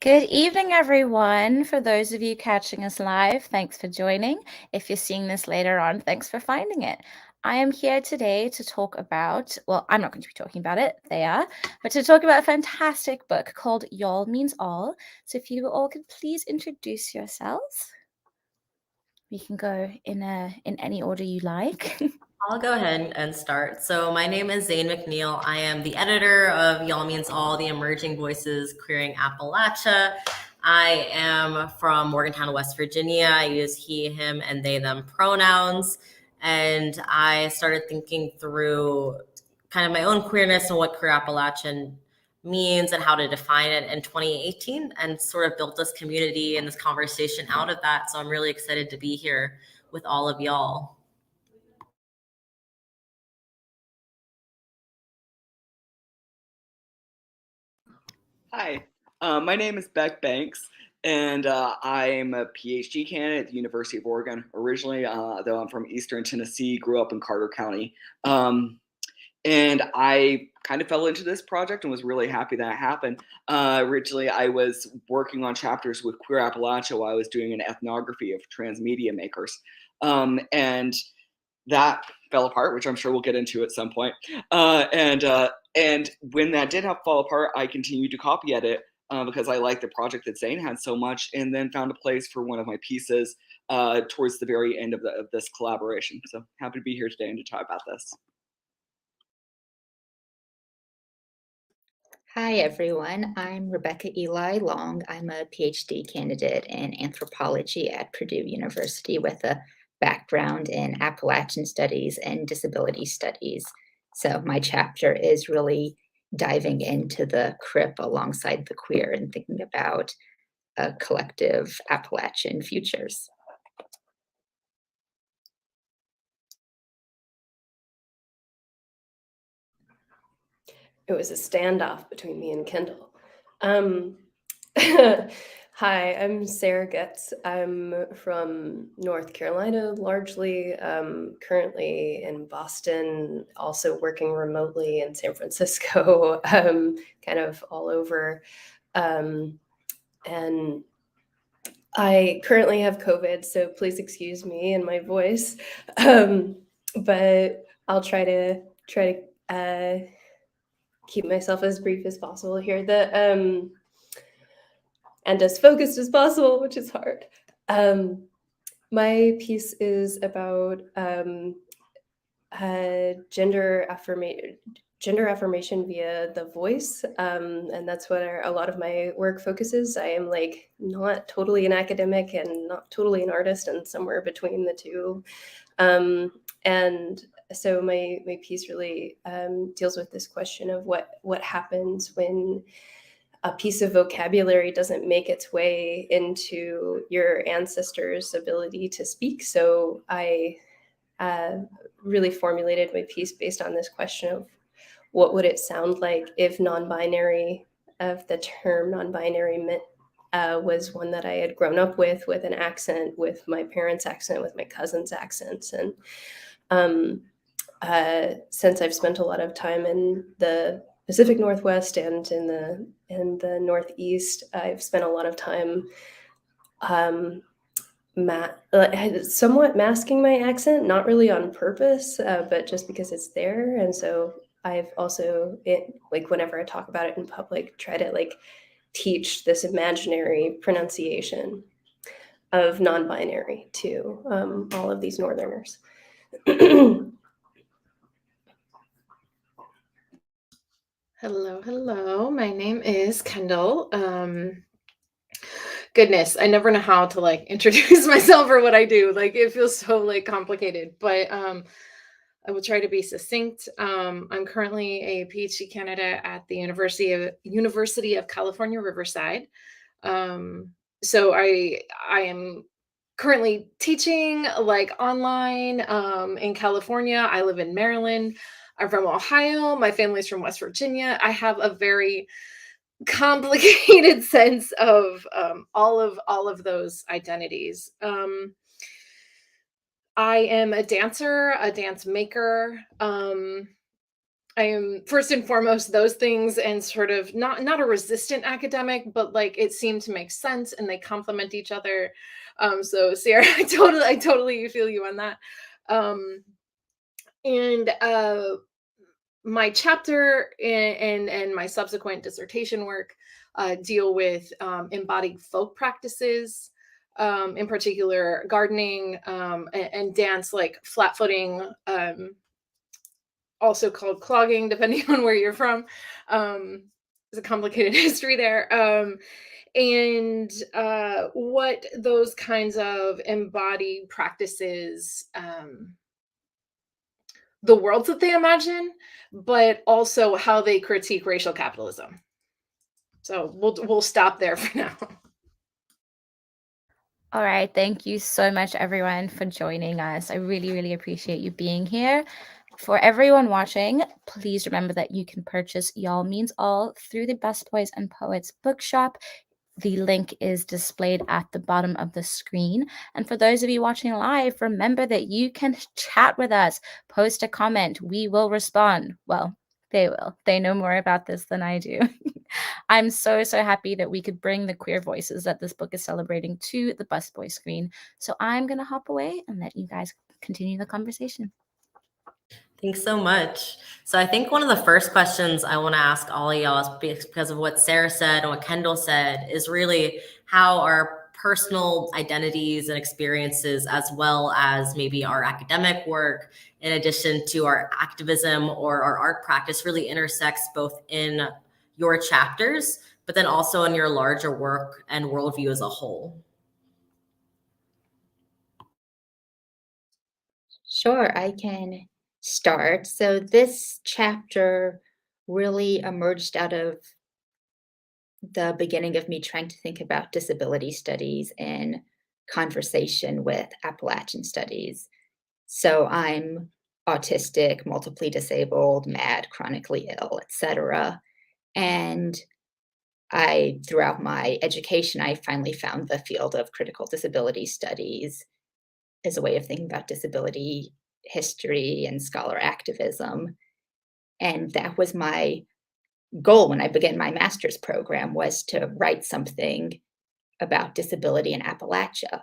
Good evening, everyone. For those of you catching us live, thanks for joining. If you're seeing this later on, thanks for finding it. I am here today to talk about, well, I'm not going to be talking about it, they are, but to talk about a fantastic book called Y'all Means All. So if you all could please introduce yourselves. We can go in any order you like. I'll go ahead and start. So my name is Zane McNeil. I am the editor of Y'all Means All, the Emerging Voices Queering Appalachia. I am from Morgantown, West Virginia. I use he, him, and they, them pronouns. And I started thinking through kind of my own queerness and what queer Appalachian means and how to define it in 2018 and sort of built this community and this conversation out of that. So I'm really excited to be here with all of y'all. Hi, my name is Beck Banks, and I'm a PhD candidate at the University of Oregon. Originally, though I'm from Eastern Tennessee, grew up in Carter County. And I kind of fell into this project and was really happy that it happened. Originally, I was working on chapters with Queer Appalachia while I was doing an ethnography of transmedia makers. And that fell apart, which I'm sure we'll get into at some point. And when that did have fall apart, I continued to copy edit because I liked the project that Zane had so much, and then found a place for one of my pieces towards the very end of this collaboration. So happy to be here today and to talk about this. Hi, everyone. I'm Rebecca Eli Long. I'm a PhD candidate in anthropology at Purdue University with a background in Appalachian studies and disability studies. So my chapter is really diving into the CRIP alongside the queer and thinking about collective Appalachian futures. It was a standoff between me and Kendall. Hi, I'm Sarah Getz. I'm from North Carolina, largely, currently in Boston, also working remotely in San Francisco, kind of all over. And I currently have COVID, so please excuse me and my voice. But I'll try to keep myself as brief as possible here. And as focused as possible, which is hard. My piece is about gender affirmation via the voice, and that's what a lot of my work focuses. I am like not totally an academic and not totally an artist, and somewhere between the two. And so my piece really deals with this question of what happens when a piece of vocabulary doesn't make its way into your ancestors' ability to speak. So I really formulated my piece based on this question of what would it sound like if non-binary, of the term non-binary meant was one that I had grown up with an accent, with my parents' accent, with my cousin's accents. And since I've spent a lot of time in the Pacific Northwest and in the Northeast, I've spent a lot of time somewhat masking my accent, not really on purpose, but just because it's there. And so I've also, whenever I talk about it in public, try to teach this imaginary pronunciation of non-binary to all of these Northerners. Hello. My name is Kendall. Goodness, I never know how to introduce myself or what I do. It feels so complicated, but I will try to be succinct. I'm currently a PhD candidate at the University of California, Riverside. So I am currently teaching online in California. I live in Maryland. I'm from Ohio. My family's from West Virginia. I have a very complicated sense of all of those identities. I am a dancer, a dance maker. I am first and foremost those things, and sort of not a resistant academic, but like it seemed to make sense and they complement each other. So Sarah, I totally feel you on that. Um, and My chapter and my subsequent dissertation work deal with embodied folk practices, in particular gardening and dance, like flat footing, also called clogging, depending on where you're from. There's a complicated history there. And What those kinds of embodied practices, the worlds that they imagine, but also how they critique racial capitalism. So we'll stop there for now. All right. Thank you so much, everyone, for joining us. I really, really appreciate you being here. For everyone watching, please remember that you can purchase Y'all Means All through the Busboys and Poets bookshop. The link is displayed at the bottom of the screen. And for those of you watching live, remember that you can chat with us, post a comment. We will respond. Well, they will. They know more about this than I do. I'm so, so happy that we could bring the queer voices that this book is celebrating to the Busboy screen. So I'm going to hop away and let you guys continue the conversation. Thanks so much. So I think one of the first questions I want to ask all of y'all is because of what Sarah said and what Kendall said is really how our personal identities and experiences, as well as maybe our academic work, in addition to our activism or our art practice, really intersects both in your chapters, but then also in your larger work and worldview as a whole. Sure, I can start. So this chapter really emerged out of the beginning of me trying to think about disability studies in conversation with Appalachian studies. So I'm autistic, multiply disabled, mad, chronically ill, etc. And throughout my education, I finally found the field of critical disability studies as a way of thinking about disability history and scholar activism. And that was my goal when I began my master's program, was to write something about disability in Appalachia.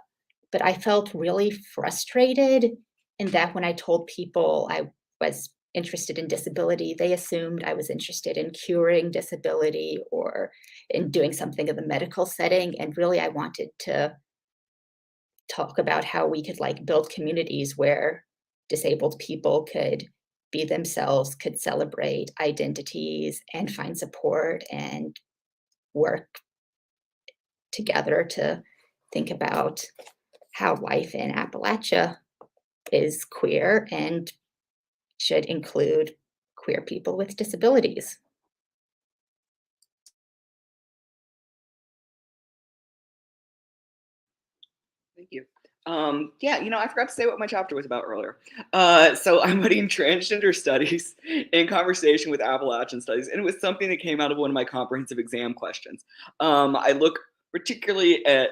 But I felt really frustrated in that when I told people I was interested in disability, they assumed I was interested in curing disability or in doing something in the medical setting. And really, I wanted to talk about how we could like build communities where disabled people could be themselves, could celebrate identities and find support and work together to think about how life in Appalachia is queer and should include queer people with disabilities. Thank you. Yeah, I forgot to say what my chapter was about earlier. So I'm putting transgender studies in conversation with Appalachian studies, and it was something that came out of one of my comprehensive exam questions. I look particularly at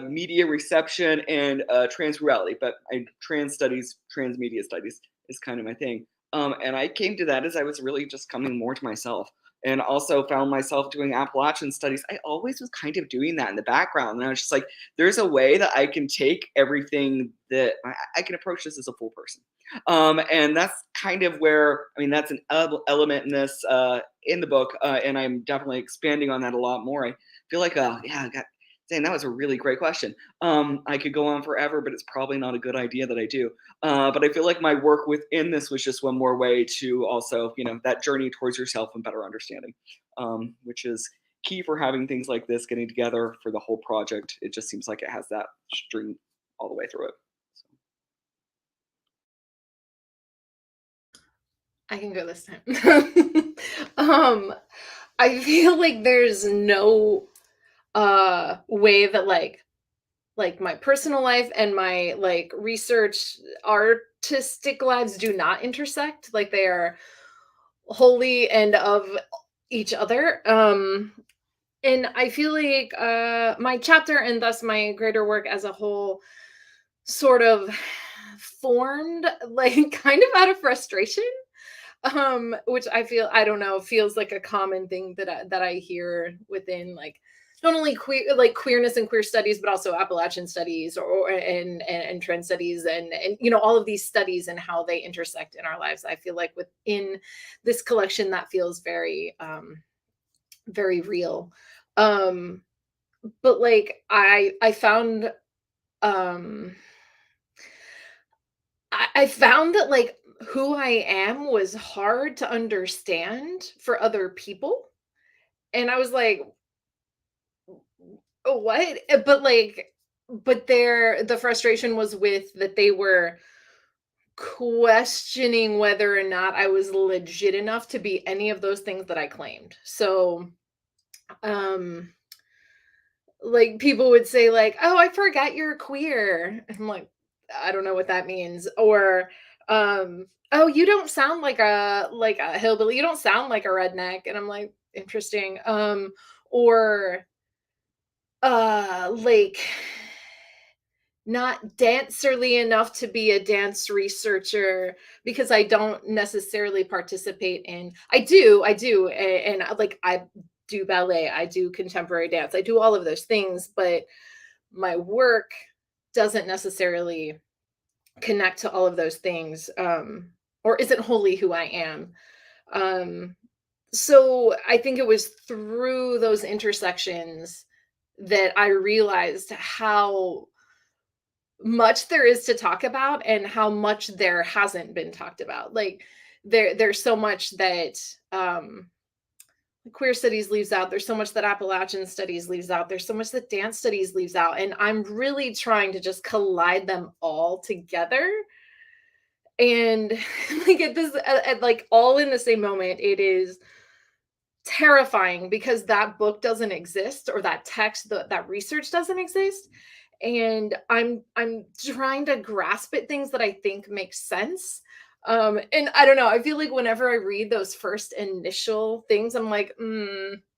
media reception and trans reality, but transmedia studies is kind of my thing. And I came to that as I was really just coming more to myself, and also found myself doing Appalachian studies. I always was kind of doing that in the background, and I was just like, there's a way that I can take everything that I can approach this as a full person. And that's kind of where, that's an element in this, in the book, and I'm definitely expanding on that a lot more. I feel like, dang, that was a really great question. I could go on forever, but it's probably not a good idea that I do. But I feel like my work within this was just one more way to also, that journey towards yourself and better understanding, which is key for having things like this getting together for the whole project. It just seems like it has that string all the way through it. So. I can go this time. I feel like there's no way that like my personal life and my like research artistic lives do not intersect. Like they are wholly and of each other. And I feel like my chapter and thus my greater work as a whole sort of formed like kind of out of frustration. which I don't know, feels like a common thing that I hear within like not only queerness and queer studies, but also Appalachian studies and trans studies and all of these studies and how they intersect in our lives. I feel like within this collection that feels very very real. But like I found um I found that like who I am was hard to understand for other people. And I was like, "Oh, what?" But the frustration was with that they were questioning whether or not I was legit enough to be any of those things that I claimed. So, um like people would say like, "Oh, I forgot you're queer." I'm like, "I don't know what that means." Or "Oh, you don't sound like a hillbilly. You don't sound like a redneck." And I'm like, "Interesting." Or like not dancerly enough to be a dance researcher because I don't necessarily participate in I do like I do ballet, I do contemporary dance, I do all of those things, but my work doesn't necessarily connect to all of those things, or isn't wholly who I am. Um, so I think it was through those intersections that I realized how much there is to talk about and how much there hasn't been talked about. Like there's so much that queer studies leaves out. There's so much that Appalachian studies leaves out. There's so much that dance studies leaves out. And I'm really trying to just collide them all together. And like at this, like all in the same moment, it is terrifying because that book doesn't exist or that text, that research doesn't exist. And I'm trying to grasp at things that I think make sense. And I don't know, I feel like whenever I read those first initial things, I'm like,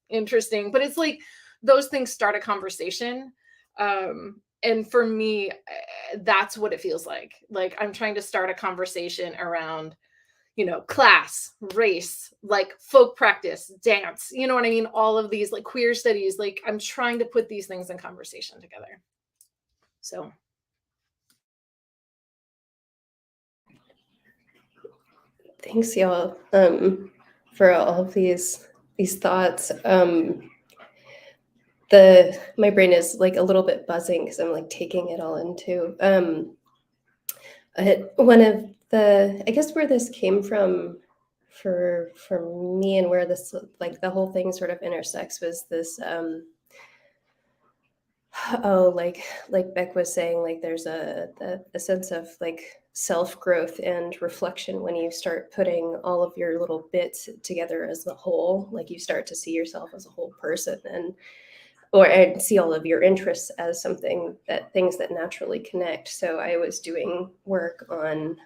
interesting. But it's like those things start a conversation. And for me, that's what it feels like. Like I'm trying to start a conversation around class, race, like folk practice, dance, you know what I mean? All of these like queer studies, like I'm trying to put these things in conversation together. So Thanks, y'all, for all of these thoughts. My brain is like a little bit buzzing because I'm like taking it all into. One of I guess where this came from for me and where this like the whole thing sort of intersects was this like Beck was saying, like there's a sense of like self-growth and reflection when you start putting all of your little bits together as the whole. Like you start to see yourself as a whole person and see all of your interests as things that naturally connect. So I was doing work on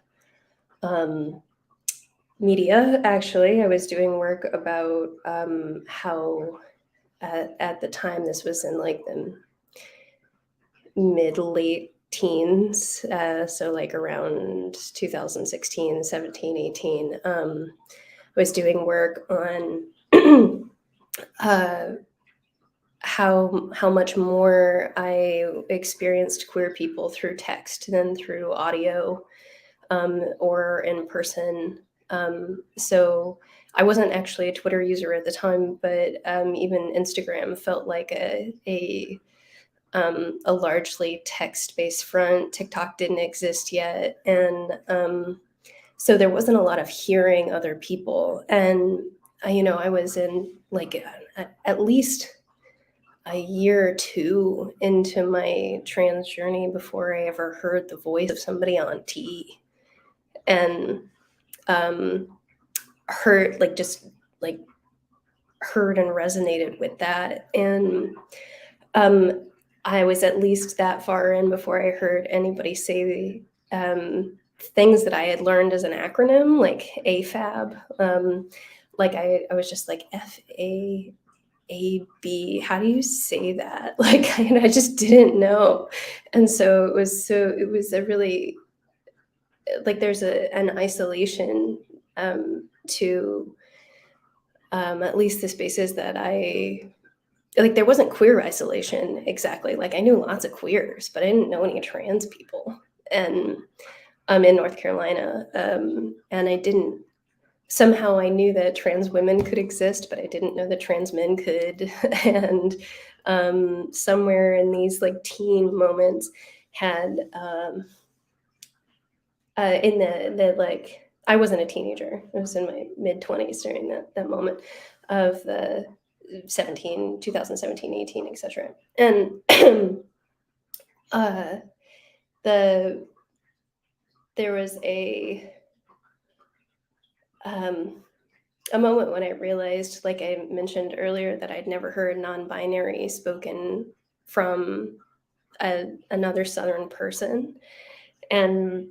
media. Actually, I was doing work about how at the time, this was in like the mid late teens, so like around 2016, 17, 18, was doing work on how much more I experienced queer people through text than through audio, or in person. So I wasn't actually a Twitter user at the time, but even Instagram felt like a largely text-based front. TikTok didn't exist yet, and so there wasn't a lot of hearing other people. And I was in like at least a year or two into my trans journey before I ever heard the voice of somebody on T, and heard heard and resonated with that. And I was at least that far in before I heard anybody say things that I had learned as an acronym, like AFAB. Like I was just like FAAB. How do you say that? Like I just didn't know, and so it was a really like there's an isolation to at least the spaces that I like. There wasn't queer isolation exactly. Like I knew lots of queers, but I didn't know any trans people. And I'm in North Carolina, and I didn't. Somehow I knew that trans women could exist, but I didn't know that trans men could. And somewhere in these like teen moments, had in the like, I wasn't a teenager. I was in my mid-20s during that moment of the 2017, 18, etc. And there was a moment when I realized, like I mentioned earlier, that I'd never heard non-binary spoken from another Southern person, and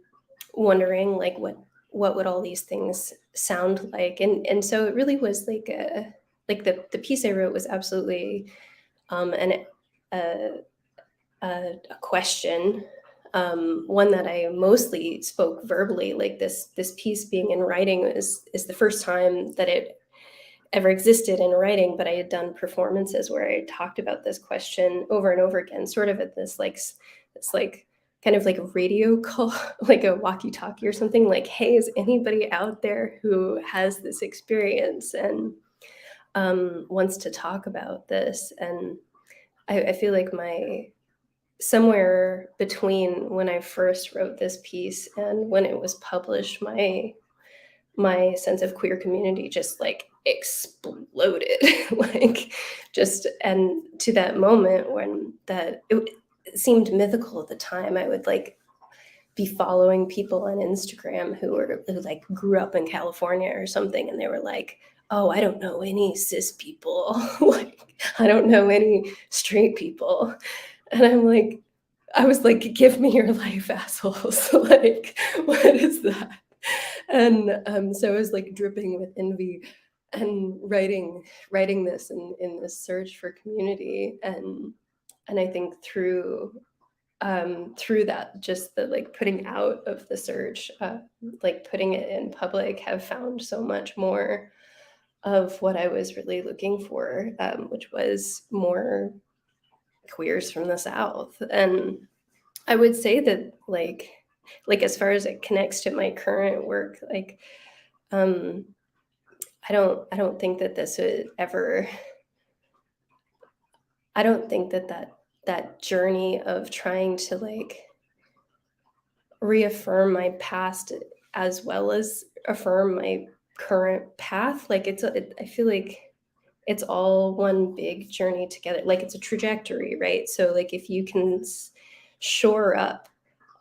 wondering like what would all these things sound like, and so it really was like the piece I wrote was absolutely a question, one that I mostly spoke verbally. Like this piece being in writing is the first time that it ever existed in writing, but I had done performances where I talked about this question over and over again, sort of at this like kind of like a radio call, like a walkie-talkie or something, like, hey, is anybody out there who has this experience and wants to talk about this? And I feel like somewhere between when I first wrote this piece and when it was published, my sense of queer community just like exploded. Like just, and to that moment when it seemed mythical at the time, I would like be following people on Instagram who like grew up in California or something, and they were like, oh, I don't know any cis people. Like I don't know any straight people. And I was like, give me your life, assholes. Like, what is that? And so I was like dripping with envy and writing this in this search for community. And I think through that, just the like putting out of the search, like putting it in public, have found so much more of what I was really looking for, which was more queers from the South. And I would say that like as far as it connects to my current work, like I don't think that this would ever, I don't think that journey of trying to like reaffirm my past as well as affirm my current path, like I feel like it's all one big journey together. Like it's a trajectory, right? So like if you can shore up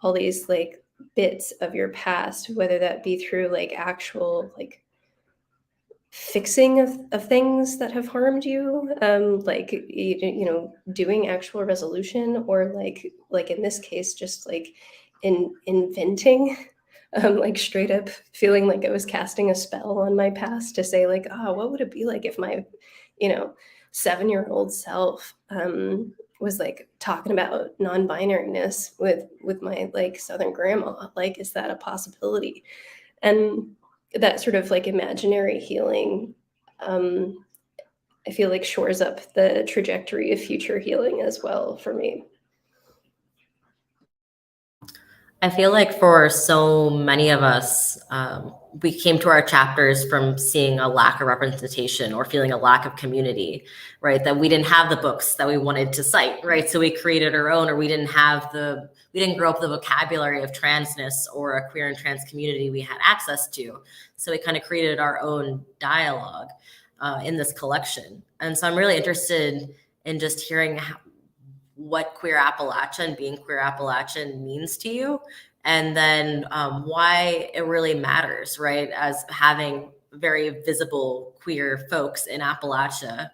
all these like bits of your past, whether that be through like actual like fixing of things that have harmed you, like you know, doing actual resolution, or like in this case just like inventing, like straight up feeling like I was casting a spell on my past to say like, oh, what would it be like if my, you know, 7-year-old self was like talking about non-binariness with my like Southern grandma? Like, is that a possibility? And that sort of like imaginary healing, I feel like shores up the trajectory of future healing as well for me. I feel like for so many of us, we came to our chapters from seeing a lack of representation or feeling a lack of community, right? That we didn't have the books that we wanted to cite, right? So we created our own, or we didn't grow up with the vocabulary of transness or a queer and trans community we had access to. So we kind of created our own dialogue in this collection. And so I'm really interested in just hearing what queer Appalachia and being queer Appalachian means to you, and then why it really matters, right? As having very visible queer folks in Appalachia.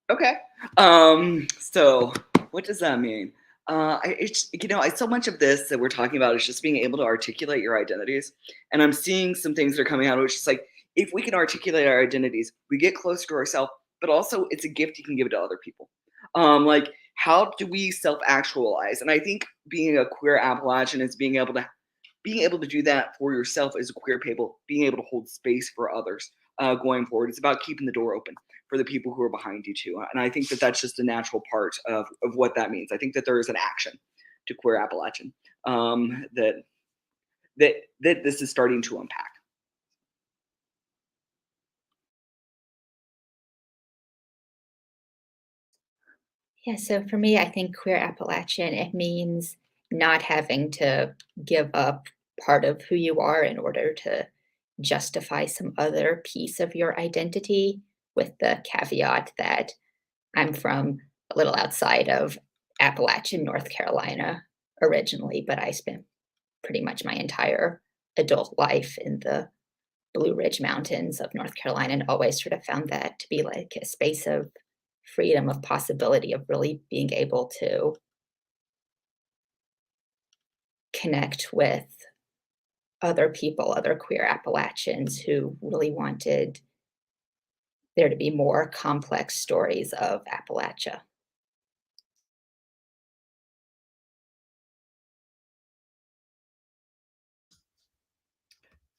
Okay. So what does that mean? So much of this that we're talking about is just being able to articulate your identities. And I'm seeing some things that are coming out, which is like, if we can articulate our identities, we get closer to ourselves, but also it's a gift you can give to other people. Like how do we self-actualize? And I think being a queer Appalachian is being able to do that for yourself as a queer people, being able to hold space for others going forward. It's about keeping the door open for the people who are behind you too. And I think that that's just a natural part of what that means. I think that there is an action to queer Appalachian that this is starting to unpack. Yeah, so for me, I think queer Appalachian, it means not having to give up part of who you are in order to justify some other piece of your identity, with the caveat that I'm from a little outside of Appalachian, North Carolina originally, but I spent pretty much my entire adult life in the Blue Ridge Mountains of North Carolina and always sort of found that to be like a space of freedom, of possibility, of really being able to connect with other people, other queer Appalachians who really wanted there to be more complex stories of Appalachia.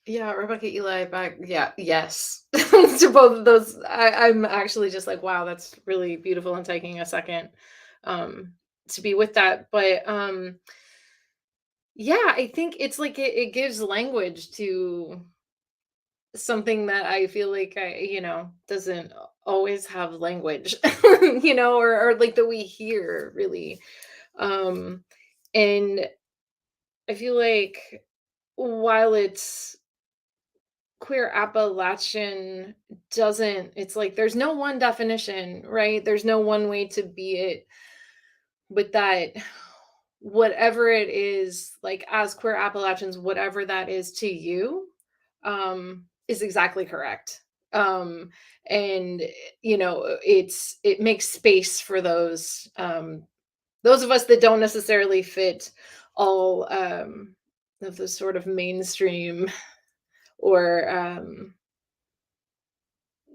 Yeah, Rebecca Eli back. Yeah, yes. To both of those. I'm actually just like, wow, that's really beautiful and taking a second um to be with that. But yeah, I think it's like it gives language to something that I feel like doesn't always have language, or like that we hear really. Um and I feel like while it's queer Appalachian doesn't it's like there's no one definition, right? There's no one way to be it, but that whatever it is, like as queer Appalachians, whatever that is to you, is exactly correct. Um, and it makes space for those of us that don't necessarily fit all of the sort of mainstream or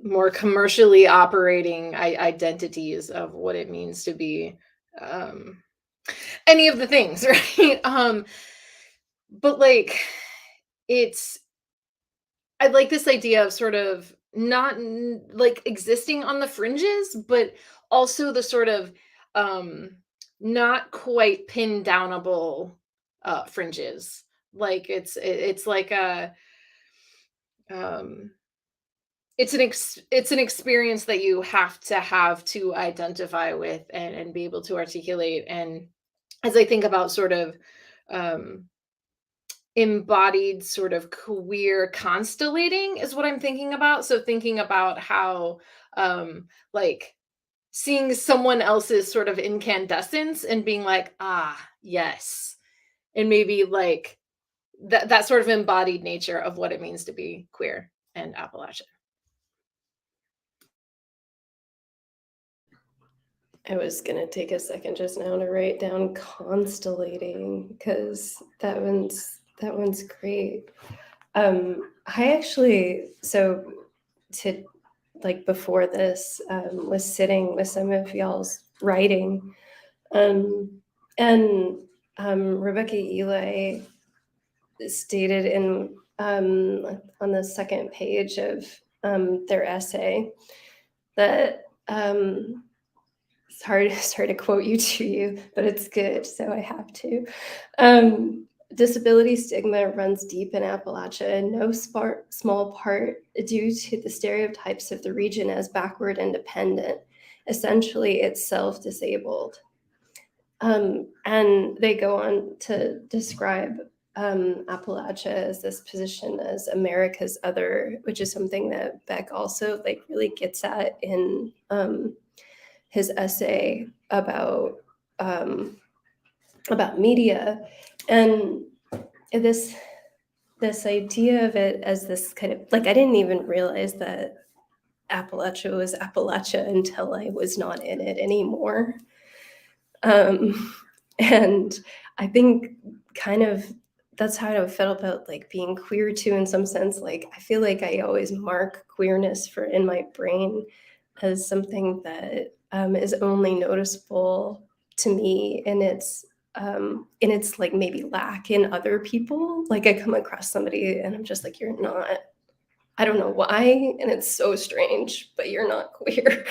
more commercially operating identities of what it means to be um any of the things, right? But like it's I like this idea of sort of not like existing on the fringes, but also the sort of um not quite pin downable fringes. Like it's like a um it's an experience that you have to identify with and be able to articulate. And as I think about sort of um embodied sort of queer constellating is what I'm thinking about. So thinking about how like seeing someone else's sort of incandescence and being like, ah, yes. And maybe like that sort of embodied nature of what it means to be queer and Appalachian. I was gonna take a second just now to write down constellating because that one's great. I actually to like before this was sitting with some of y'all's writing, and Rebecca Eli stated in on the second page of their essay that sorry to quote you, but it's good, so I have to. Disability stigma runs deep in Appalachia, in no small part due to the stereotypes of the region as backward and dependent, essentially itself disabled. And they go on to describe Appalachia as this position as America's other, which is something that Beck also like really gets at in his essay about media, and this idea of it as this kind of like I didn't even realize that Appalachia was Appalachia until I was not in it anymore. And I think kind of that's how I felt about like being queer too, in some sense. Like I feel like I always mark queerness in my brain as something that is only noticeable to me in its like maybe lack in other people. Like I come across somebody and I'm just like, you're not, I don't know why, and it's so strange, but you're not queer.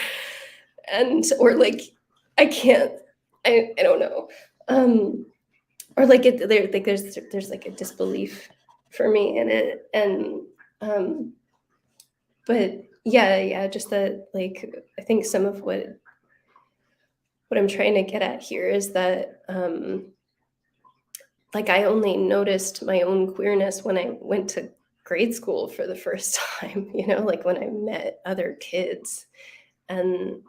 And or like I can't, I don't know. Or like there's like a disbelief for me in it. And but yeah, just that, like, I think some of what I'm trying to get at here is that like I only noticed my own queerness when I went to grade school for the first time, like when I met other kids. And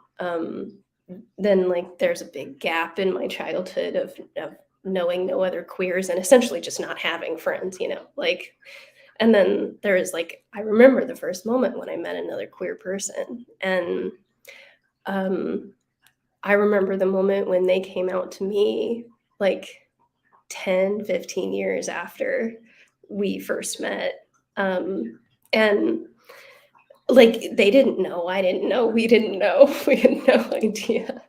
then like there's a big gap in my childhood of knowing no other queers and essentially just not having friends, like. And then there is like, I remember the first moment when I met another queer person. And I remember the moment when they came out to me, like 10, 15 years after we first met. And like they didn't know, I didn't know, we didn't know, we had no idea.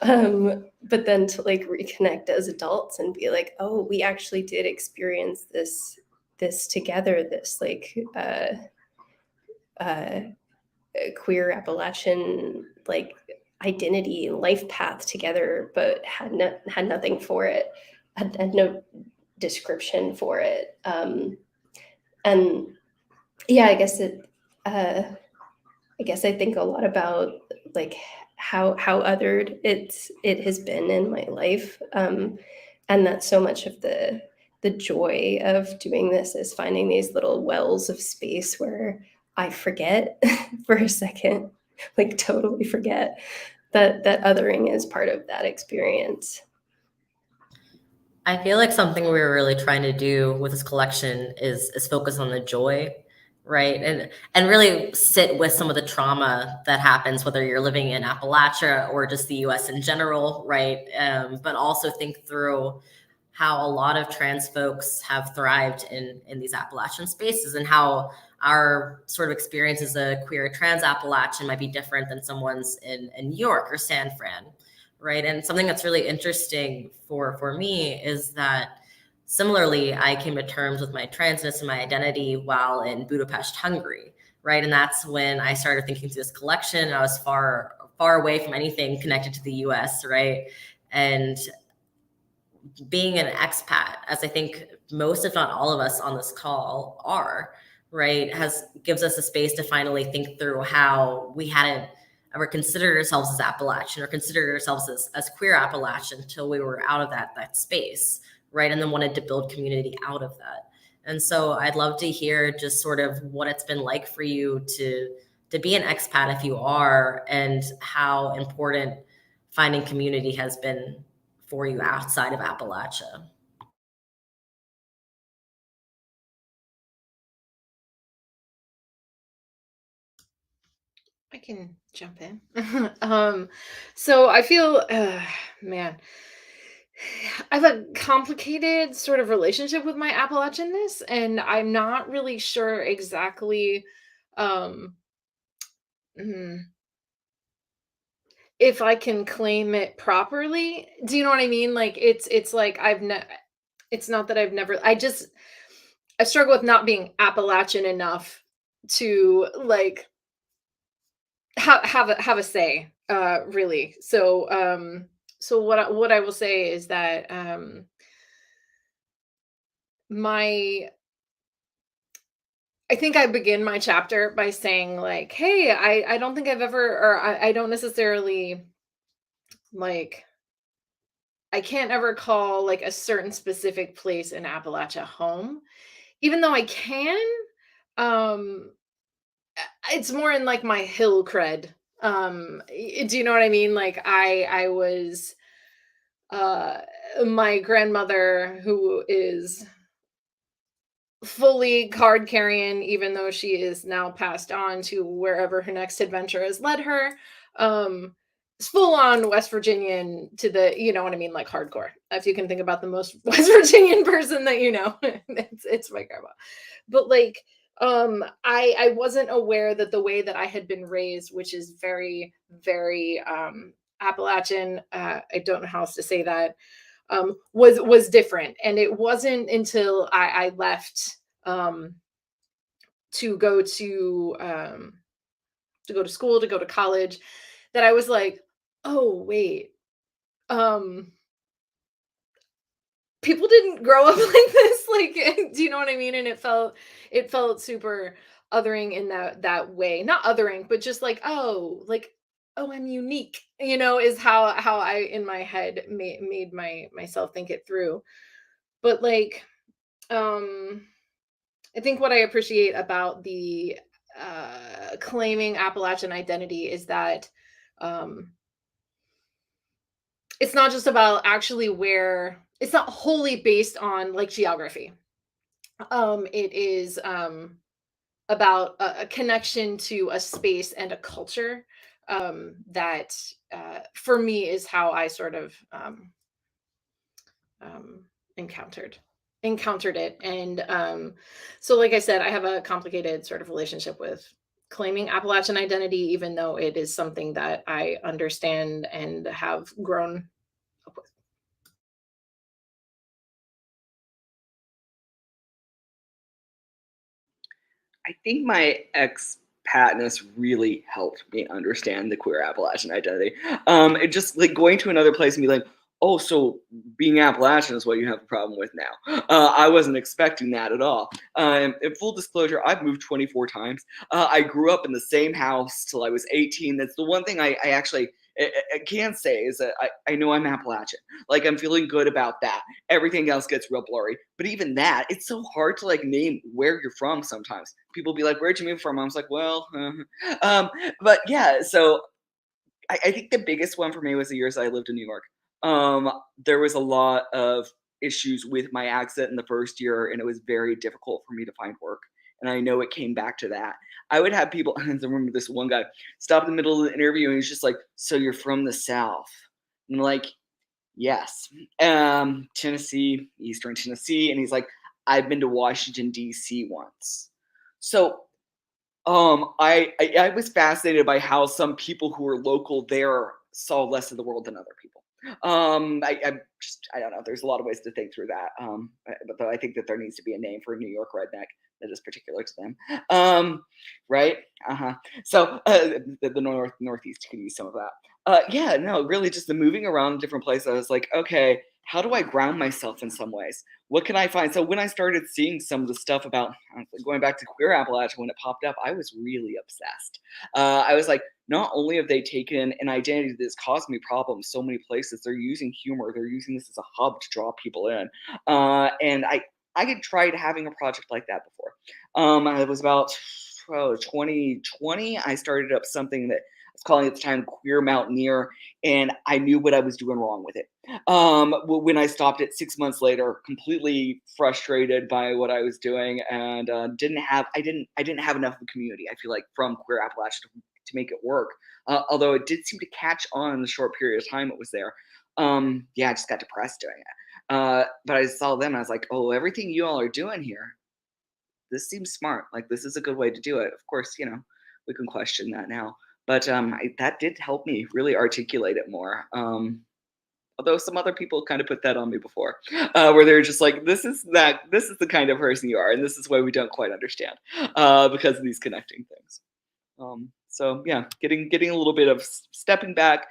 But then to like reconnect as adults and be like, oh, we actually did experience this together, this like queer Appalachian like identity and life path together, but had nothing for it, had no description for it. And yeah, I guess I think a lot about like how othered it has been in my life, and that so much of the joy of doing this is finding these little wells of space where I forget for a second, like totally forget that othering is part of that experience. I feel like something we were really trying to do with this collection is focus on the joy, right? And really sit with some of the trauma that happens, whether you're living in Appalachia or just the US in general, right? But also think through how a lot of trans folks have thrived in these Appalachian spaces, and how our sort of experience as a queer trans Appalachian might be different than someone's in New York or San Fran, right? And something that's really interesting for me is that similarly, I came to terms with my transness and my identity while in Budapest, Hungary, right? And that's when I started thinking through this collection. And I was far away from anything connected to the US, right? And being an expat, as I think most, if not all of us on this call are, right, gives us a space to finally think through how we hadn't ever considered ourselves as Appalachian or considered ourselves as queer Appalachian until we were out of that space, right, and then wanted to build community out of that. And so I'd love to hear just sort of what it's been like for you to be an expat if you are, and how important finding community has been for you outside of Appalachia. I can jump in. So I feel, man, I have a complicated sort of relationship with my Appalachianness, and I'm not really sure exactly um, mm, if I can claim it properly. Do you know what I mean? Like it's like it's not that I've never. I struggle with not being Appalachian enough to like have a say, really. So, so what I will say is that, my I think I begin my chapter by saying like, "Hey, I don't think I've ever, or I don't necessarily like, I can't ever call like a certain specific place in Appalachia home, even though I can. Um, it's more in like my hill cred. Do you know what I mean? Like I was uh my grandmother, who is fully card carrying, even though she is now passed on to wherever her next adventure has led her, is full on West Virginian to the, you know what I mean, like hardcore. If you can think about the most West Virginian person that you know, it's my grandma. But like, I wasn't aware that the way that I had been raised, which is very, very Appalachian, I don't know how else to say that, was different. And it wasn't until I left to go to school, to go to college, that I was like, oh wait, um, people didn't grow up like this. Like, do you know what I mean? And it felt super othering in that way. Not othering, but just like, oh, I'm unique, is how I in my head made myself think it through. But like, um I think what I appreciate about the claiming Appalachian identity is that um it's not just about actually where, it's not wholly based on like geography. It is about a connection to a space and a culture, that for me is how I sort of um, encountered encountered it. And so like I said, I have a complicated sort of relationship with claiming Appalachian identity, even though it is something that I understand and have grown up with. I think my expatness really helped me understand the queer Appalachian identity. It just like going to another place and be like, oh, so being Appalachian is what you have a problem with now. I wasn't expecting that at all. In full disclosure, I've moved 24 times. I grew up in the same house till I was 18. That's the one thing I actually I can say is that I know I'm Appalachian. Like I'm feeling good about that. Everything else gets real blurry. But even that, it's so hard to like name where you're from sometimes. People be like, "Where'd you move from?" I was like, "Well," um, but yeah. So I think the biggest one for me was the years I lived in New York. There was a lot of issues with my accent in the first year, and it was very difficult for me to find work. And I know it came back to that. I would have people, and I remember this one guy stop in the middle of the interview and he's just like, "So you're from the South?" And I'm like, "Yes, Tennessee, Eastern Tennessee." And he's like, "I've been to Washington D.C. once." So I was fascinated by how some people who were local there saw less of the world than other people. I don't know. There's a lot of ways to think through that. But though I think that there needs to be a name for a New York redneck that is particular to them. Right? Uh-huh. So the northeast could use some of that. Yeah, no, really just the moving around different places. I was like, okay, how do I ground myself in some ways? What can I find? So when I started seeing some of the stuff about going back to queer Appalachia when it popped up, I was really obsessed. I was like, not only have they taken an identity that's caused me problems so many places, they're using humor, they're using this as a hub to draw people in. And I had tried having a project like that before. It was about 2020. I started up something that I was calling at the time Queer Mountaineer, and I knew what I was doing wrong with it. When I stopped it 6 months later, completely frustrated by what I was doing, and I didn't have enough of a community. I feel like from queer Appalachia to make it work. Although it did seem to catch on in the short period of time it was there. Yeah, I just got depressed doing it. But I saw them and I was like, oh, everything you all are doing here, this seems smart. Like this is a good way to do it. Of course, we can question that now. But that did help me really articulate it more. Although some other people kind of put that on me before, where they're just like, this is the kind of person you are, and this is why we don't quite understand because of these connecting things. So yeah, getting a little bit of stepping back,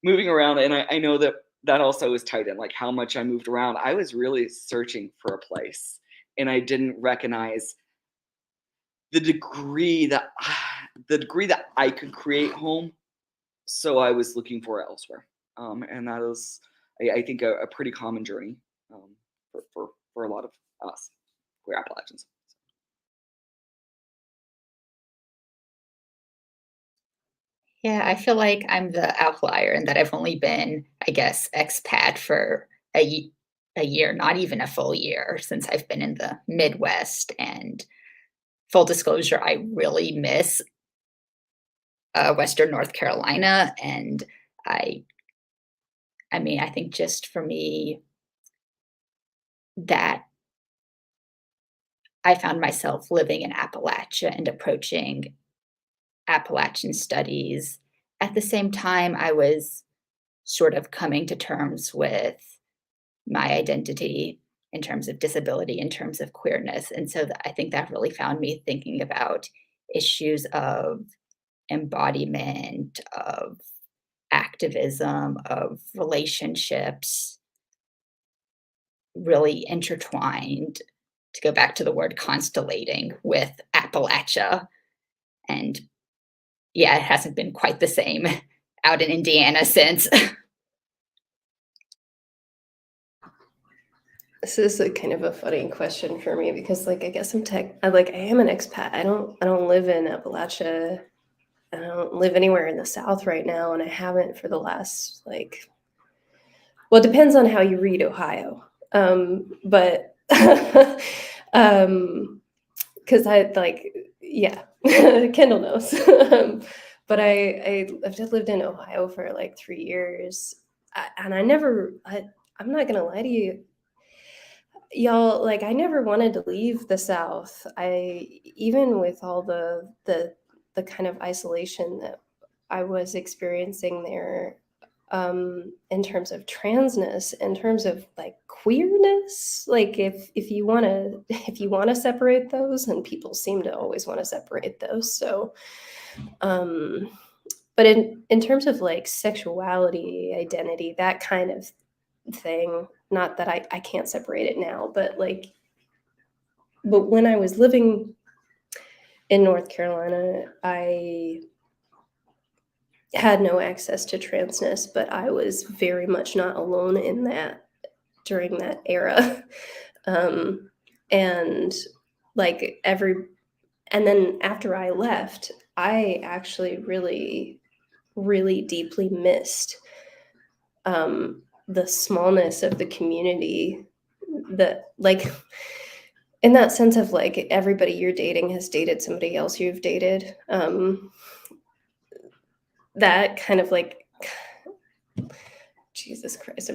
moving around, and I know that also is tied in, like how much I moved around. I was really searching for a place, and I didn't recognize the degree that I could create home. So I was looking for it elsewhere, and that is, I think, a pretty common journey for a lot of us queer Appalachians. Yeah, I feel like I'm the outlier in that I've only been, I guess, expat for a year, not even a full year since I've been in the Midwest. And full disclosure, I really miss Western North Carolina. And I, I mean, I think just for me, that I found myself living in Appalachia and approaching Appalachian studies. At the same time, I was sort of coming to terms with my identity in terms of disability, in terms of queerness. And so I think that really found me thinking about issues of embodiment, of activism, of relationships, really intertwined, to go back to the word constellating, with Appalachia. And yeah, it hasn't been quite the same out in Indiana since. This is a kind of a funny question for me because, like, I guess I am an expat. I don't live in Appalachia. I don't live anywhere in the South right now, and I haven't for the last, like, well, it depends on how you read Ohio. But because I like, yeah, Kendall knows. But I've just lived in Ohio for like 3 years, and I'm not gonna lie to you, y'all. Like, I never wanted to leave the South. Even with all the kind of isolation that I was experiencing there, in terms of transness, in terms of like queerness, like if you want to if you want to separate those, and people seem to always want to separate those. So um but in terms of like sexuality, identity, that kind of thing, not that I can't separate it now, but when I was living in North Carolina, I had no access to transness, but I was very much not alone in that during that era. Um, and like and then after I left, I actually really, really deeply missed the smallness of the community, that like, in that sense of like everybody you're dating has dated somebody else you've dated. That kind of like, Jesus Christ,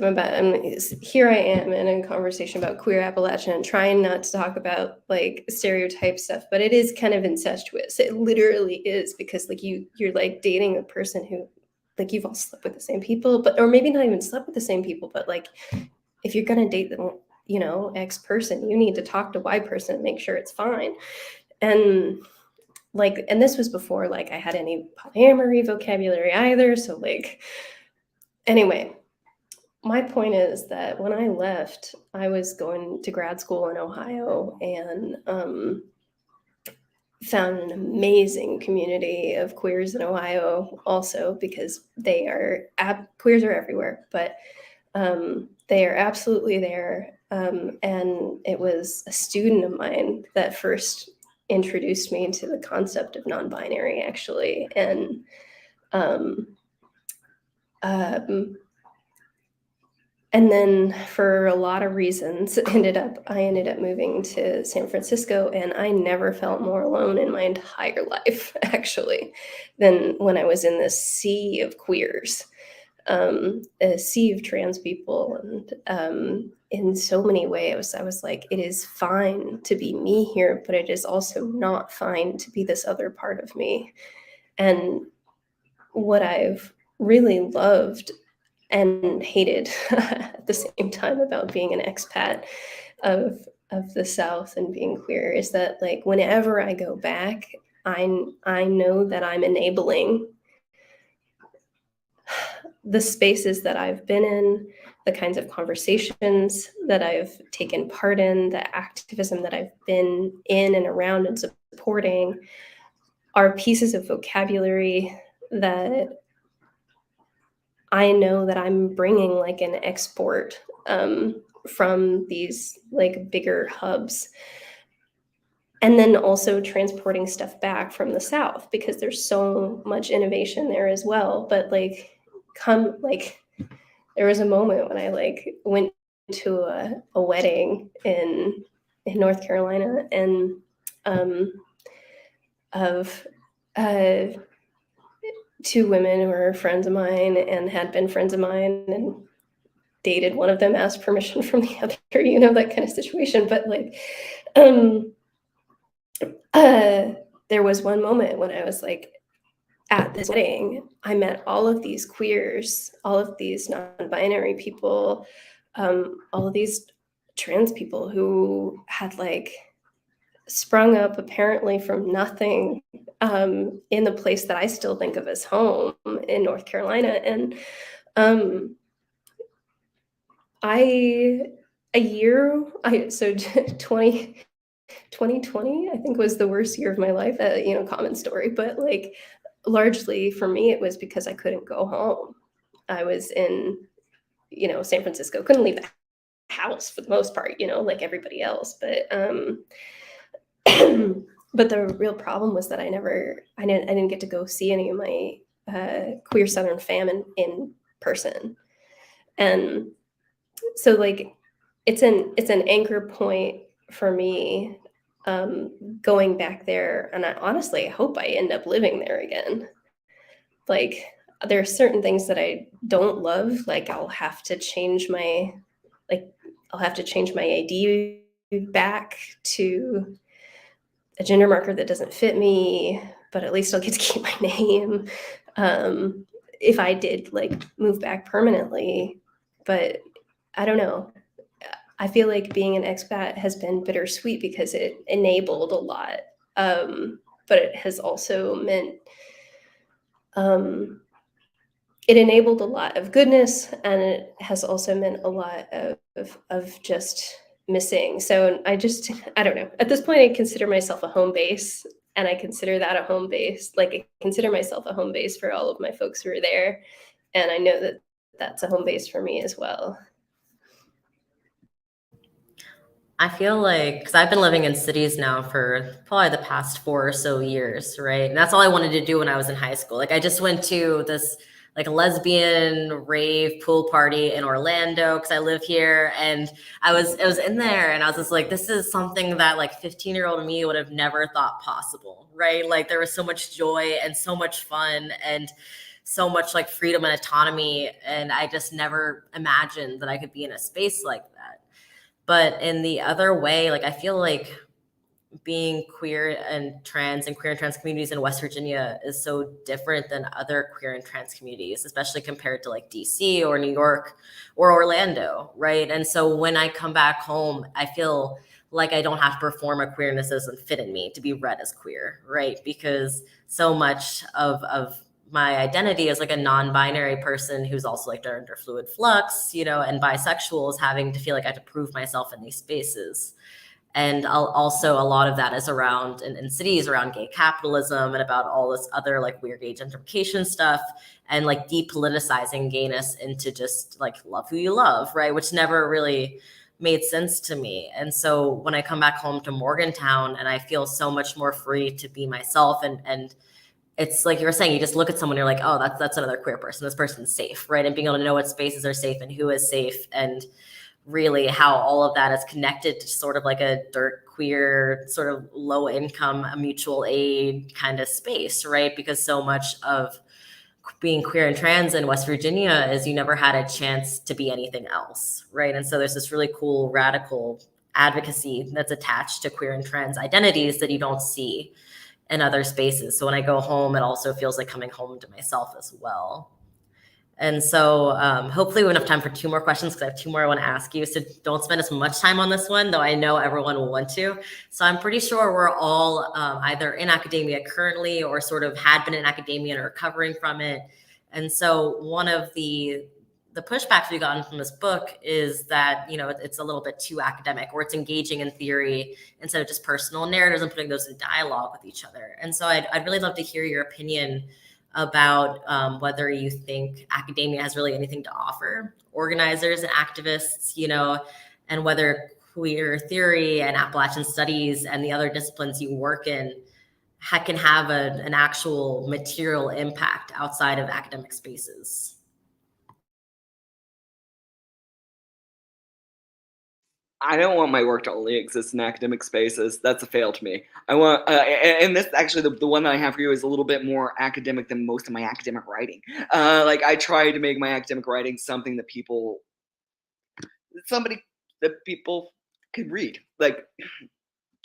here I am in a conversation about queer Appalachian, trying not to talk about like stereotype stuff, but it is kind of incestuous. It literally is, because like you're like dating a person who, like, you've all slept with the same people, but, or maybe not even slept with the same people, but like, if you're gonna date them, X person, you need to talk to Y person and make sure it's fine. And like, and this was before like I had any polyamory vocabulary either. So like, anyway, my point is that when I left, I was going to grad school in Ohio, and found an amazing community of queers in Ohio also, because queers are everywhere, but they are absolutely there. And it was a student of mine that first introduced me to the concept of non-binary, actually. And and then for a lot of reasons, I ended up moving to San Francisco, and I never felt more alone in my entire life, actually, than when I was in this sea of queers, a sea of trans people. And in so many ways, I was like, it is fine to be me here, but it is also not fine to be this other part of me. And what I've really loved and hated at the same time about being an expat of the South and being queer is that, like, whenever I go back, I know that I'm enabling the spaces that I've been in, the kinds of conversations that I've taken part in, the activism that I've been in and around and supporting, are pieces of vocabulary that I know that I'm bringing like an export from these like bigger hubs. And then also transporting stuff back from the South, because there's so much innovation there as well. But like, there was a moment when I like went to a wedding in North Carolina, and of two women who were friends of mine and had been friends of mine, and dated one of them, asked permission from the other, that kind of situation. But like, there was one moment when I was like, at this wedding, I met all of these queers, all of these non-binary people, all of these trans people who had like sprung up apparently from nothing in the place that I still think of as home in North Carolina. And so 2020, I think, was the worst year of my life. Common story, but like largely for me, it was because I couldn't go home. I was in, San Francisco, couldn't leave the house for the most part, like everybody else. But but the real problem was that I didn't get to go see any of my queer Southern fam in person, and so like it's an anchor point for me going back there, and I honestly hope I end up living there again. Like there are certain things that I don't love, like I'll have to change my ID back to a gender marker that doesn't fit me, but at least I'll get to keep my name if I did like move back permanently. But I don't know. I feel like being an expat has been bittersweet because it enabled a lot, but it has also meant it enabled a lot of goodness, and it has also meant a lot of just missing. So I don't know. At this point, I consider myself a home base, and I consider that a home base. Like I consider myself a home base for all of my folks who are there, and I know that that's a home base for me as well. I feel like, because I've been living in cities now for probably the past 4 or so years, right? And that's all I wanted to do when I was in high school. Like I just went to this like lesbian rave pool party in Orlando because I live here, and it was in there, and I was just like, this is something that like 15-year-old me would have never thought possible, right? Like there was so much joy and so much fun and so much like freedom and autonomy, and I just never imagined that I could be in a space like that. But in the other way, like I feel like being queer and trans communities in West Virginia is so different than other queer and trans communities, especially compared to like DC or New York or Orlando, right? And so when I come back home, I feel like I don't have to perform a queerness that doesn't fit in me to be read as queer, right? Because so much of my identity as like a non-binary person who's also like gender fluid flux, and bisexual is having to feel like I have to prove myself in these spaces. And also a lot of that is around in cities around gay capitalism and about all this other like weird gay gentrification stuff and like depoliticizing gayness into just like love who you love, right? Which never really made sense to me. And so when I come back home to Morgantown and I feel so much more free to be myself, and it's like you were saying, you just look at someone, you're like, oh, that's another queer person. This person's safe, right? And being able to know what spaces are safe and who is safe, and really how all of that is connected to sort of like a dirt queer, sort of low income, mutual aid kind of space, right? Because so much of being queer and trans in West Virginia is you never had a chance to be anything else, right? And so there's this really cool radical advocacy that's attached to queer and trans identities that you don't see in other spaces. So when I go home, it also feels like coming home to myself as well. And so hopefully we have enough time for 2 more questions because I have 2 more I want to ask you. So don't spend as much time on this one, though I know everyone will want to. So I'm pretty sure we're all either in academia currently or sort of had been in academia and are recovering from it. And so one of the pushbacks we've gotten from this book is that, it's a little bit too academic, or it's engaging in theory instead of just personal narratives and putting those in dialogue with each other. And so I'd really love to hear your opinion about whether you think academia has really anything to offer organizers and activists, and whether queer theory and Appalachian studies and the other disciplines you work in can have an actual material impact outside of academic spaces. I don't want my work to only exist in academic spaces. That's a fail to me. I want, and this actually, the one that I have for you is a little bit more academic than most of my academic writing. Like I try to make my academic writing something that people could read. Like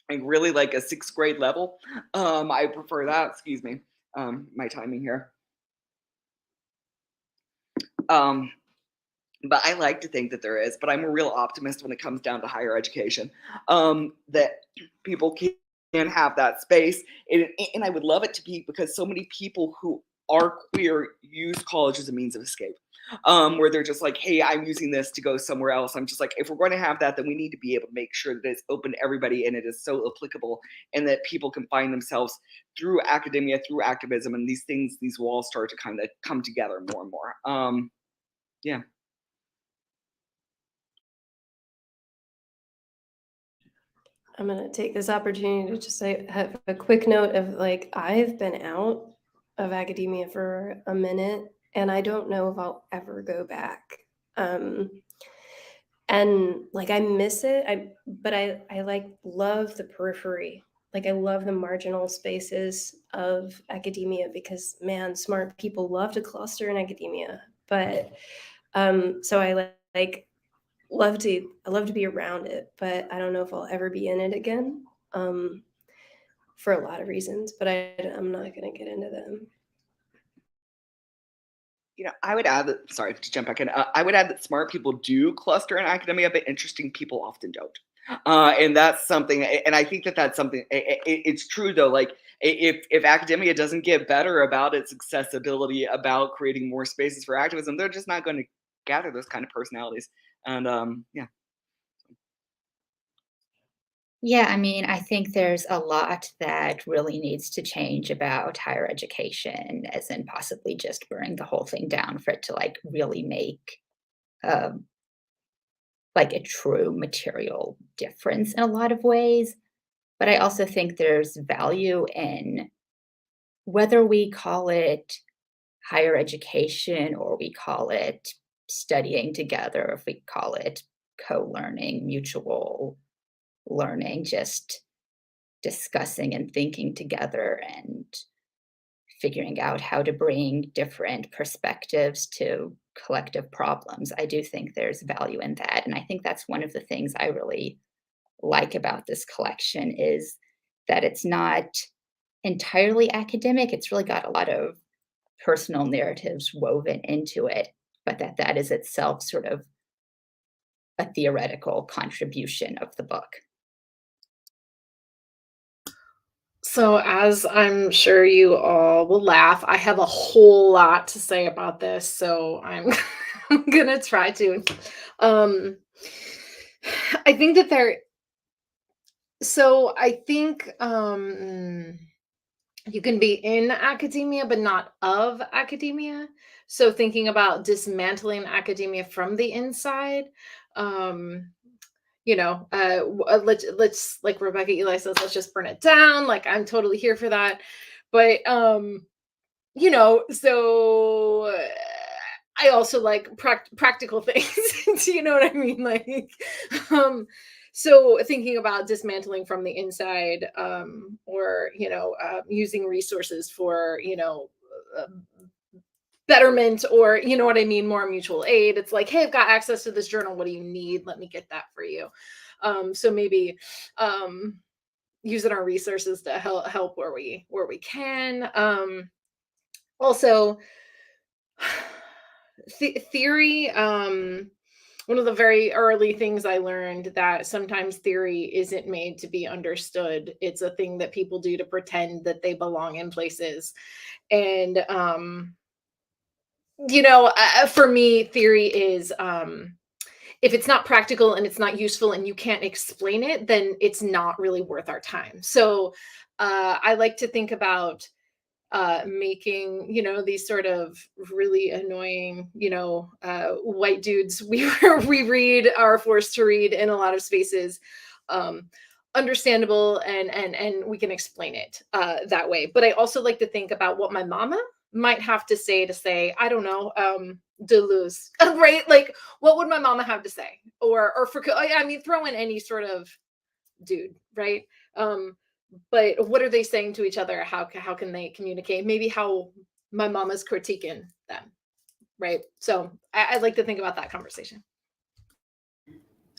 really like a 6th grade level. I prefer that. Excuse me. my timing here. But I like to think that there is, but I'm a real optimist when it comes down to higher education, that people can have that space. And I would love it to be, because so many people who are queer use college as a means of escape, where they're just like, hey, I'm using this to go somewhere else. I'm just like, if we're going to have that, then we need to be able to make sure that it's open to everybody and it is so applicable, and that people can find themselves through academia, through activism, and these things, these walls start to kind of come together more and more. Yeah. I'm going to take this opportunity to just say, have a quick note of like, I've been out of academia for a minute and I don't know if I'll ever go back. And like, I miss it. But I like love the periphery. Like, I love the marginal spaces of academia because, man, smart people love to cluster in academia. But so I love to be around it, but I don't know if I'll ever be in it again, for a lot of reasons, but I'm not going to get into them. I would add that, sorry to jump back in, I would add that smart people do cluster in academia, but interesting people often don't. And that's something, and I think that that's something, it's true though, like if academia doesn't get better about its accessibility, about creating more spaces for activism, they're just not going to gather those kind of personalities. And yeah. Yeah, I mean, I think there's a lot that really needs to change about higher education, as in possibly just burning the whole thing down for it to like really make um, like a true material difference in a lot of ways. But I also think there's value in whether we call it higher education or we call it studying together, if we call it co-learning, mutual learning, just discussing and thinking together and figuring out how to bring different perspectives to collective problems. I do think there's value in that. And I think that's one of the things I really like about this collection is that it's not entirely academic. It's really got a lot of personal narratives woven into it, but that is itself sort of a theoretical contribution of the book. So, as I'm sure you all will laugh, I have a whole lot to say about this. So, I'm, I'm gonna try to. Um, I think that there. So, I think you can be in academia, but not of academia. So, thinking about dismantling academia from the inside. Um, let's like Rebecca Eli says, let's just burn it down. Like I'm totally here for that. But so I also like practical things. Do you know what I mean? Like so thinking about dismantling from the inside, or using resources for uh, betterment, or you know what I mean, more mutual aid. It's like, hey, I've got access to this journal, what do you need, let me get that for you. So maybe using our resources to help where we can. Also theory, one of the very early things I learned, that sometimes theory isn't made to be understood. It's a thing that people do to pretend that they belong in places. And for me, theory is, if it's not practical and it's not useful and you can't explain it, then it's not really worth our time. So I like to think about making these sort of really annoying white dudes we read, are forced to read in a lot of spaces, understandable, and we can explain it that way. But I also like to think about what my mama might have to say, I don't know, Deleuze, right? Like, what would my mama have to say? Or Foucault. I mean, throw in any sort of dude, right? But what are they saying to each other? How can they communicate? Maybe how my mama's critiquing them, right? So I like to think about that conversation.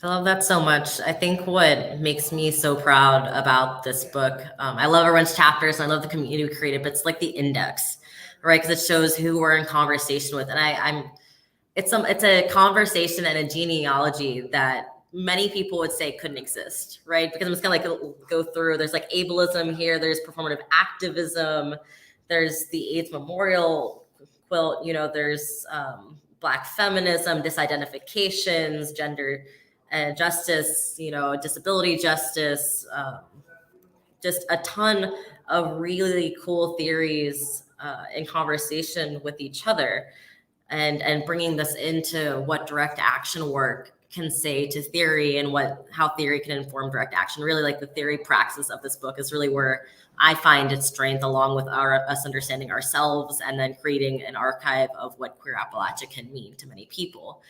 I love that so much. I think what makes me so proud about this book, I love everyone's chapters and I love the community we created, but it's like the index, right? Because it shows who we're in conversation with. And it's a conversation and a genealogy that many people would say couldn't exist, right? Because I'm just gonna like go through, there's like ableism here, there's performative activism, there's the AIDS memorial quilt, there's Black feminism, disidentifications, gender justice, disability justice, just a ton of really cool theories in conversation with each other, and bringing this into what direct action work can say to theory and how theory can inform direct action. Really, like the theory praxis of this book is really where I find its strength, along with us understanding ourselves and then creating an archive of what queer Appalachia can mean to many people.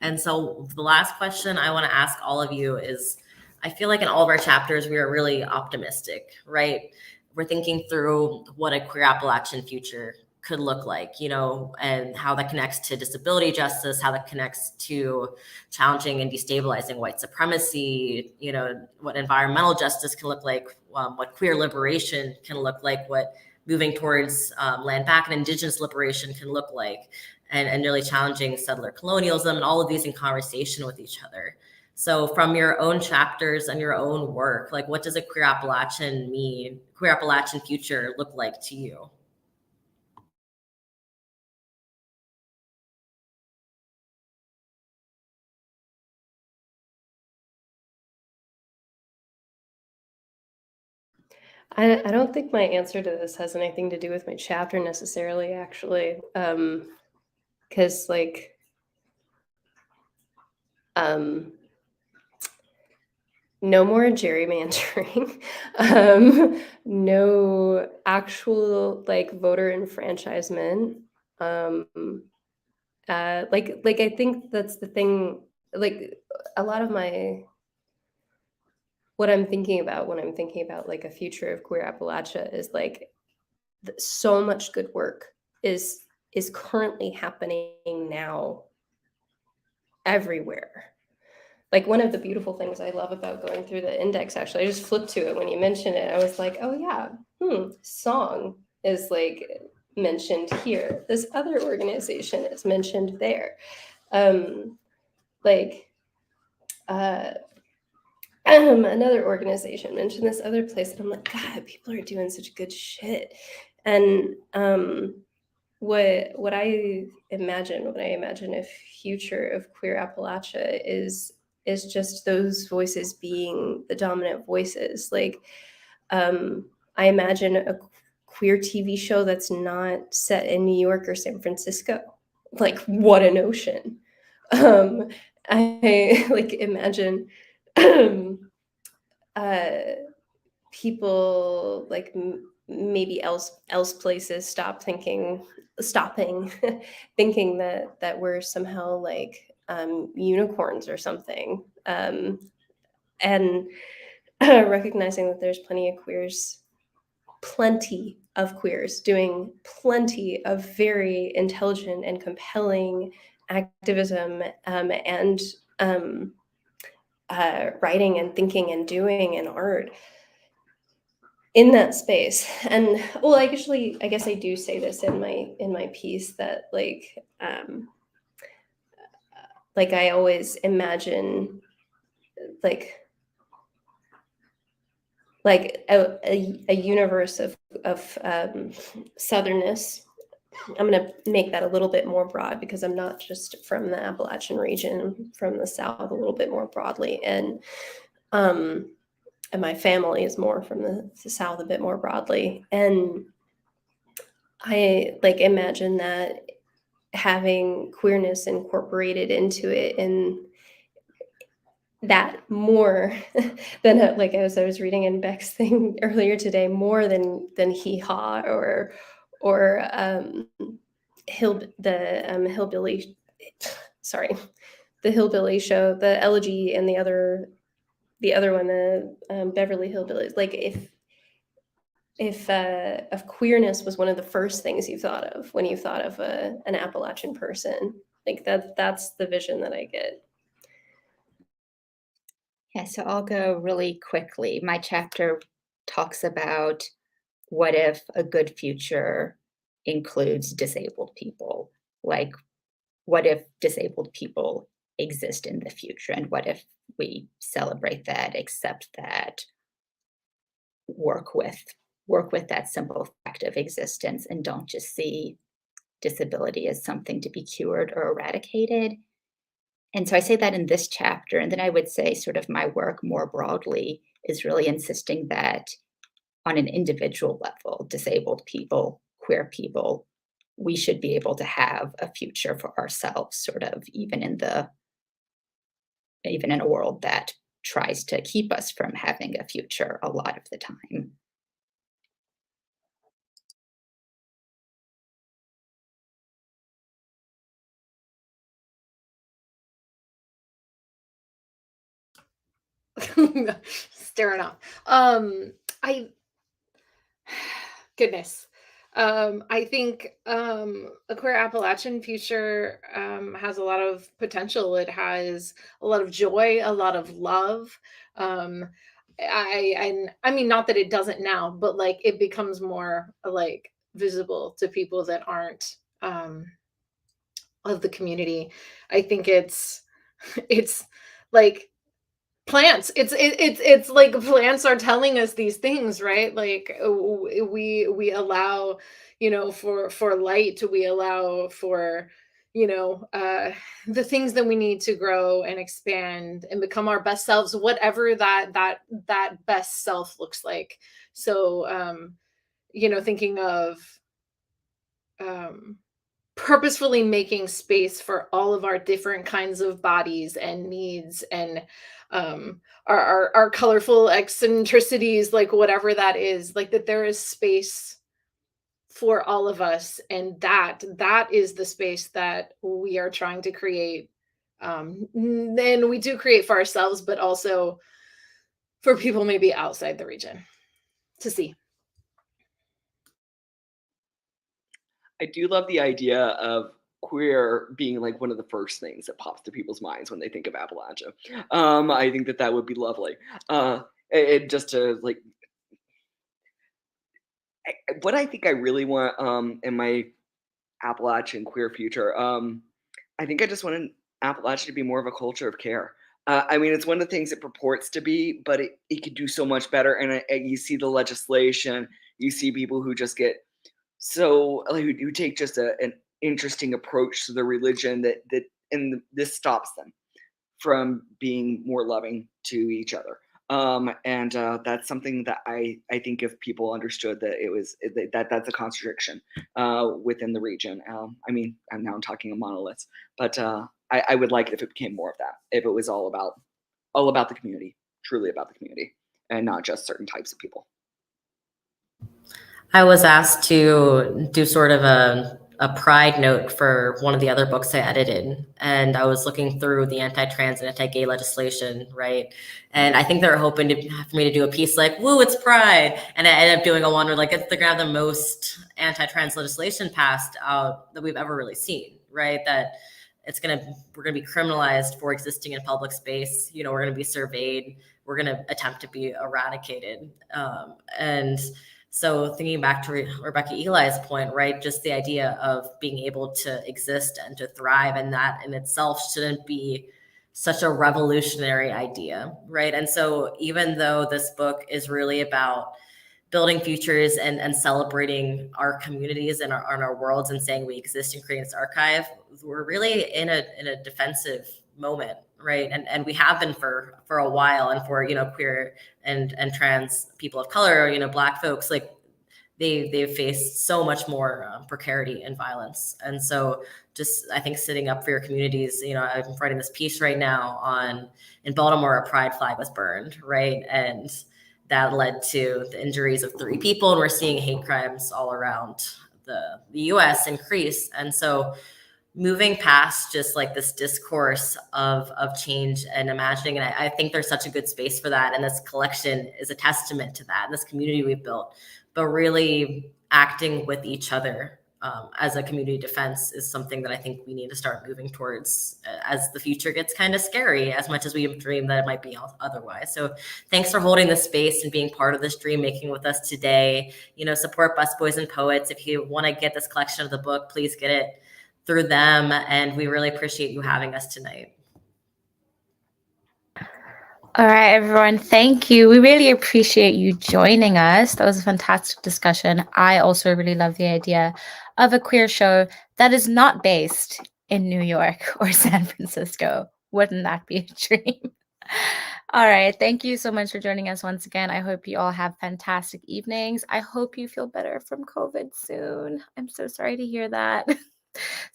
And so the last question I want to ask all of you is, I feel like in all of our chapters, we are really optimistic, right? We're thinking through what a queer Appalachian future could look like, and how that connects to disability justice, how that connects to challenging and destabilizing white supremacy, what environmental justice can look like, what queer liberation can look like, what moving towards land back and indigenous liberation can look like, and really challenging settler colonialism, and all of these in conversation with each other. So from your own chapters and your own work, like what does a queer Appalachian future look like to you? I don't think my answer to this has anything to do with my chapter necessarily, actually. Because no more gerrymandering, no actual voter enfranchisement. I think that's the thing. Like a lot of what I'm thinking about when I'm thinking about a future of queer Appalachia is so much good work is currently happening now everywhere. One of the beautiful things I love about going through the index, actually, I just flipped to it when you mentioned it. I was like, oh yeah, song is mentioned here. This other organization is mentioned there. Another organization mentioned this other place, and I'm like, God, people are doing such good shit. And what I imagine when I imagine a future of queer Appalachia is just those voices being the dominant voices. I imagine a queer TV show that's not set in New York or San Francisco. What a notion. I imagine people maybe else places stopping thinking that we're somehow unicorns or something, and recognizing that there's plenty of queers doing plenty of very intelligent and compelling activism, and writing and thinking and doing and art in that space. And well, I guess I do say this in my piece that I always imagine a universe of southernness. I'm going to make that a little bit more broad because I'm not just from the Appalachian region, I'm from the South a little bit more broadly. And my family is more from the South a bit more broadly. And I imagine that having queerness incorporated into it, and that more than as I was reading in Beck's thing earlier today, more than Hee Haw or hillbilly, sorry, the hillbilly show, the Elegy, and the other one, the Beverly Hillbillies. If queerness was one of the first things you thought of when you thought of an Appalachian person, that's the vision that I get. Yeah, so I'll go really quickly. My chapter talks about what if a good future includes disabled people? Like, what if disabled people exist in the future? And what if we celebrate that, accept that, work with work with that simple fact of existence and don't just see disability as something to be cured or eradicated. And so I say that in this chapter, and then I would say sort of my work more broadly is really insisting that on an individual level, disabled people, queer people, we should be able to have a future for ourselves, sort of even in a world that tries to keep us from having a future a lot of the time. Staring off. I goodness. I think a queer Appalachian future has a lot of potential. It has a lot of joy, a lot of love. Um, I mean, not that it doesn't now, but like it becomes more like visible to people that aren't of the community. I think it's like it's like plants are telling us these things, right? Like we allow, for light, we allow for, the things that we need to grow and expand and become our best selves, whatever that best self looks like. So thinking of um purposefully making space for all of our different kinds of bodies and needs and our colorful eccentricities, like whatever that is, like that there is space for all of us, and that is the space that we are trying to create. And we do create for ourselves, but also for people maybe outside the region to see. I do love the idea of queer being like one of the first things that pops to people's minds when they think of Appalachia. I think that would be lovely. It just to like what I think I really want in my Appalachian queer future. I think I just want Appalachia to be more of a culture of care. I mean, it's one of the things it purports to be, but it could do so much better. And you see the legislation, you see people who just get so like who take just an interesting approach to the religion and this stops them from being more loving to each other. And that's something that I think if people understood that that's a contradiction within the region. I mean, I'm now talking of monoliths, but I would like it if it became more of that. If it was all about the community, truly about the community, and not just certain types of people. I was asked to do sort of a pride note for one of the other books I edited. And I was looking through the anti-trans and anti-gay legislation, right? And I think they were hoping for me to do a piece like, woo, it's pride. And I ended up doing a one where like, it's the grab the most anti-trans legislation passed out that we've ever really seen, right? That we're gonna be criminalized for existing in public space. We're gonna be surveyed. We're gonna attempt to be eradicated. And so thinking back to Rebecca Eli's point, right, just the idea of being able to exist and to thrive, and that in itself shouldn't be such a revolutionary idea, right? And so even though this book is really about building futures and celebrating our communities and our worlds and saying we exist and creating this archive, we're really in a defensive moment, right? And we have been for a while, and for queer and trans people of color, Black folks, like they've faced so much more precarity and violence. And so just I think sitting up for your communities, I'm writing this piece right now in Baltimore, a pride flag was burned, right? And that led to the injuries of 3 people, and we're seeing hate crimes all around the US increase. And so moving past just like this discourse of change and imagining, and I think there's such a good space for that, and this collection is a testament to that, this community we've built, but really acting with each other as a community defense is something that I think we need to start moving towards as the future gets kind of scary, as much as we dream that it might be otherwise. So thanks for holding the space and being part of this dream making with us today. Support Busboys and Poets. If you want to get this collection of the book, please get it through them. And we really appreciate you having us tonight. All right, everyone. Thank you. We really appreciate you joining us. That was a fantastic discussion. I also really love the idea of a queer show that is not based in New York or San Francisco. Wouldn't that be a dream? All right. Thank you so much for joining us once again. I hope you all have fantastic evenings. I hope you feel better from COVID soon. I'm so sorry to hear that.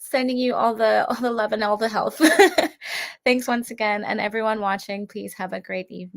Sending you all the love and all the health. Thanks once again. And everyone watching, please have a great evening.